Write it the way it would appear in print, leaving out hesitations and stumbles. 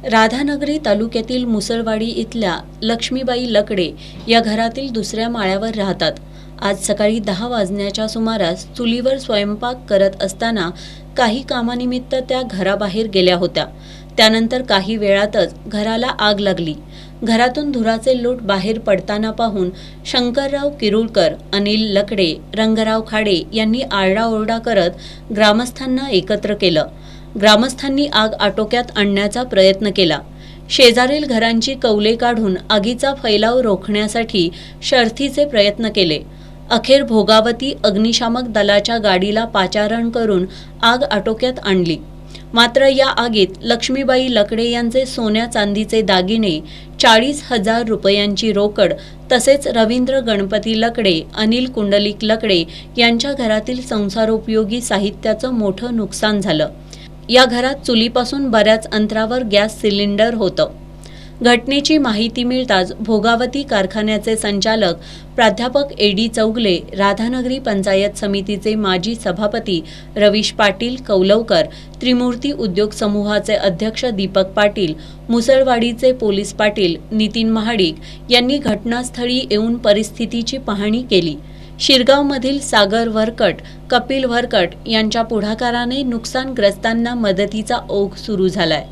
राधानगरी तालुक्यातील मुसळवाडी इथल्या लक्ष्मीबाई लकडे या घरातील दुसऱ्या माळ्यावर राहतात. आज सकाळी 10 वाजण्याच्या सुमारास चुलीवर स्वयंपाक करत असताना काही कामानिमित्त त्या घराबाहेर गेल्या होत्या. त्यानंतर काही वेळातच घराला आग लागली. घरातून धुराचे लोट बाहेर पडताना पाहून शंकरराव किरुळकर, अनिल लकडे, रंगराव खाडे यांनी आरडाओरडा करत ग्रामस्थांना एकत्र केलं. ग्रामस्थांनी आग आटोक्यात आणण्याचा प्रयत्न केला. शेजारील घरांची कौले काढून आगीचा फैलाव रोखण्यासाठी शर्थीचे प्रयत्न केले. अखेर भोगावती अग्निशामक दलाच्या गाडीला पाचारण करून आग आटोक्यात आणली. मात्र या आगीत लक्ष्मीबाई लकडे यांचे सोन्या चांदीचे दागिने, 40,000 रुपयांची रोकड तसेच रवींद्र गणपती लकडे, अनिल कुंडलिक लकडे यांच्या घरातील संसारोपयोगी साहित्याचं मोठं नुकसान झालं. या घरात चुलीपासून बऱ्याच अंतरावर गॅस सिलेंडर होतं. घटनेची माहिती मिळताच भोगावती कारखान्याचे संचालक प्राध्यापक ए.डी. चौगले, राधानगरी पंचायत समितीचे माजी सभापती रवीश पाटील कौलवकर, त्रिमूर्ती उद्योग समूहाचे अध्यक्ष दीपक पाटील, मुसळवाडीचे पोलीस पाटील नितीन महाडिक यांनी घटनास्थळी येऊन परिस्थितीची पाहणी केली. शिरगावमधील सागर वरकट, कपिल वरकट यांच्या पुढाकाराने नुकसानग्रस्तांना मदतीचा ओघ सुरू झालाय.